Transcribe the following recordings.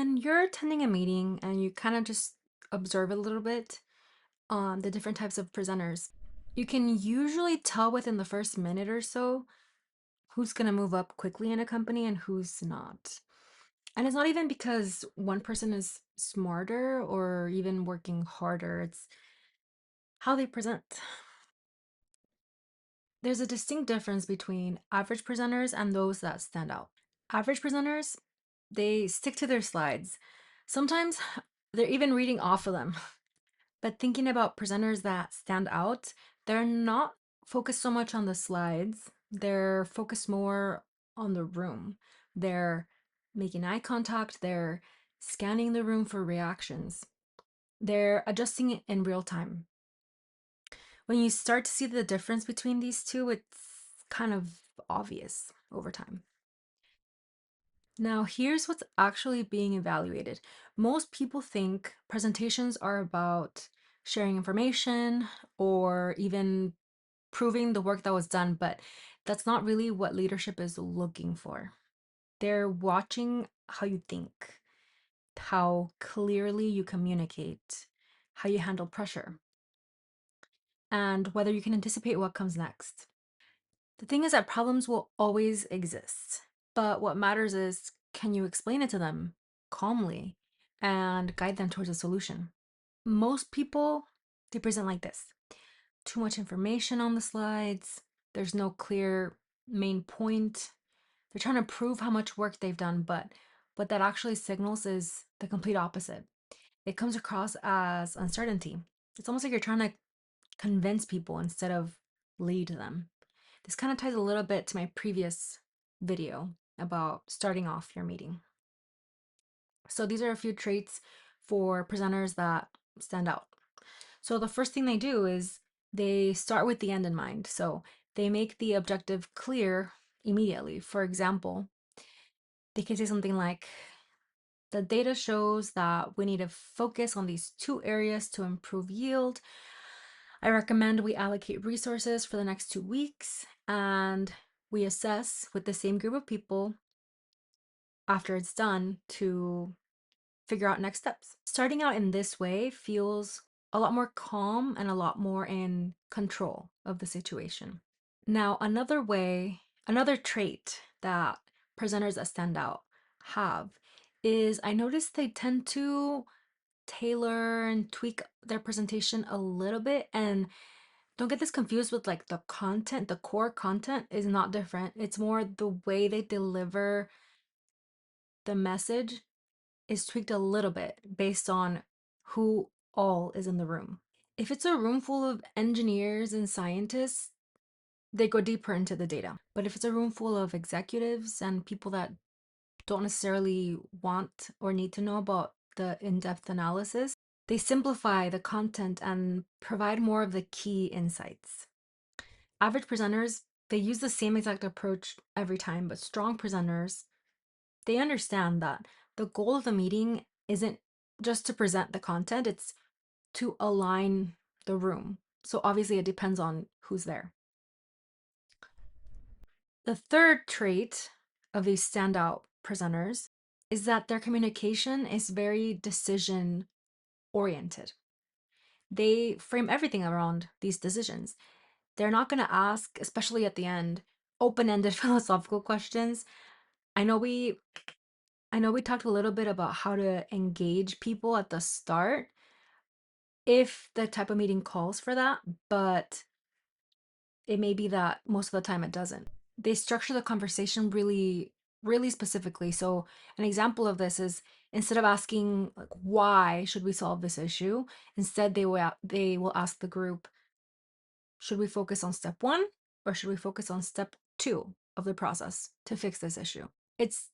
When you're attending a meeting and you kind of just observe a little bit on the different types of presenters, you can usually tell within the first minute or so who's going to move up quickly in a company and who's not. And it's not even because one person is smarter or even working harder, it's how they present. There's a distinct difference between average presenters and those that stand out. Average presenters, they stick to their slides. Sometimes they're even reading off of them. But thinking about presenters that stand out, they're not focused so much on the slides. They're focused more on the room. They're making eye contact. They're scanning the room for reactions. They're adjusting it in real time. When you start to see the difference between these two, it's kind of obvious over time. Now, here's what's actually being evaluated. Most people think presentations are about sharing information or even proving the work that was done, but that's not really what leadership is looking for. They're watching how you think, how clearly you communicate, how you handle pressure, and whether you can anticipate what comes next. The thing is that problems will always exist, but what matters is, can you explain it to them calmly and guide them towards a solution? Most people, they present like this: too much information on the slides, there's no clear main point. They're trying to prove how much work they've done, but what that actually signals is the complete opposite. It comes across as uncertainty. It's almost like you're trying to convince people instead of lead them. This kind of ties a little bit to my previous video about starting off your meeting. So these are a few traits for presenters that stand out. So the first thing they do is they start with the end in mind. So they make the objective clear immediately. For example, they can say something like, the data shows that we need to focus on these two areas to improve yield. I recommend we allocate resources for the next 2 weeks and we assess with the same group of people after it's done to figure out next steps. Starting out in this way feels a lot more calm and a lot more in control of the situation. Now, another trait that presenters that stand out have is I notice they tend to tailor and tweak their presentation a little bit. And don't get this confused with like the content. The core content is not different. It's more the way they deliver the message is tweaked a little bit based on who all is in the room. If it's a room full of engineers and scientists, they go deeper into the data. But if it's a room full of executives and people that don't necessarily want or need to know about the in-depth analysis, they simplify the content and provide more of the key insights. Average presenters, they use the same exact approach every time, but strong presenters, they understand that the goal of the meeting isn't just to present the content, it's to align the room. So obviously it depends on who's there. The third trait of these standout presenters is that their communication is very decision oriented. They frame everything around these decisions. They're not going to ask, especially at the end, open-ended philosophical questions. I know we I know we talked a little bit about how to engage people at the start if the type of meeting calls for that, but it may be that most of the time it doesn't. They structure the conversation really specifically. So an example of this is, instead of asking like why should we solve this issue, instead they will ask the group, should we focus on step 1 or should we focus on step 2 of the process to fix this issue? It's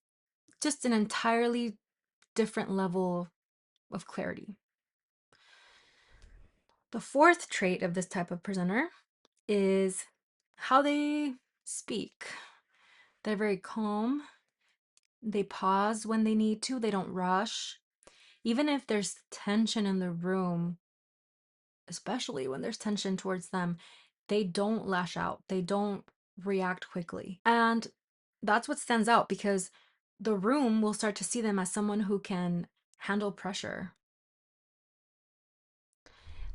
just an entirely different level of clarity. The fourth trait of this type of presenter is how they speak. They're very calm. They pause when they need to. They don't rush. Even if there's tension in the room, especially when there's tension towards them, they don't lash out. They don't react quickly. And that's what stands out because the room will start to see them as someone who can handle pressure.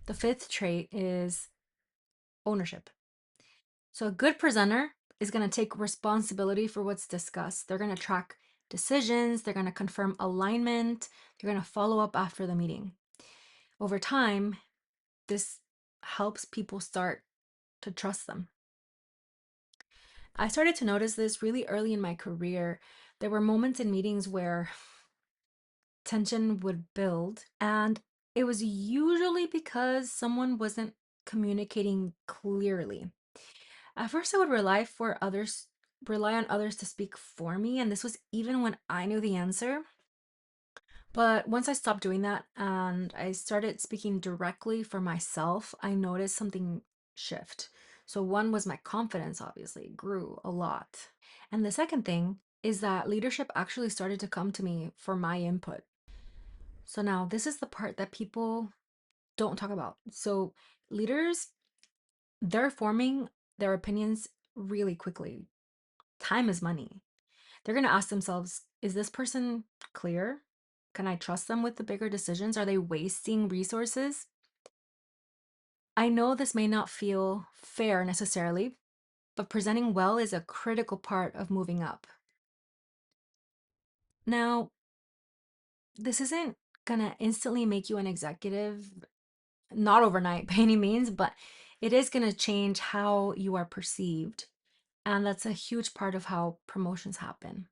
The fifth trait is ownership. So a good presenter is going to take responsibility for what's discussed. They're going to track decisions, they're going to confirm alignment, they're going to follow up after the meeting. Over time, this helps people start to trust them. I started to notice this really early in my career. There were moments in meetings where tension would build, and it was usually because someone wasn't communicating clearly. At first, I would rely on others to speak for me, and this was even when I knew the answer. But once I stopped doing that and I started speaking directly for myself, I noticed something shift. So, one was my confidence, obviously, grew a lot. And the second thing is that leadership actually started to come to me for my input. So, now this is the part that people don't talk about. So, leaders, they're forming their opinions really quickly. Time is money. They're going to ask themselves, is this person clear? Can I trust them with the bigger decisions? Are they wasting resources? I know this may not feel fair necessarily, but presenting well is a critical part of moving up. Now, this isn't going to instantly make you an executive, not overnight by any means, but it is going to change how you are perceived. And that's a huge part of how promotions happen.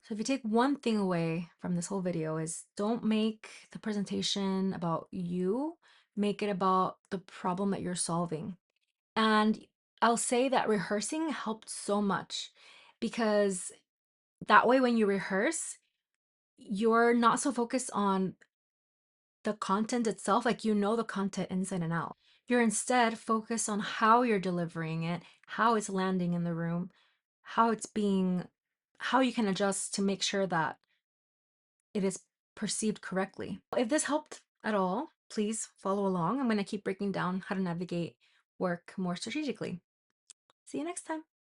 So if you take one thing away from this whole video is don't make the presentation about you, make it about the problem that you're solving. And I'll say that rehearsing helped so much because that way when you rehearse, you're not so focused on the content itself, like you know the content inside and out. You're instead focused on how you're delivering it, how it's landing in the room, how it's being, how you can adjust to make sure that it is perceived correctly. If this helped at all, please follow along. I'm going to keep breaking down how to navigate work more strategically. See you next time.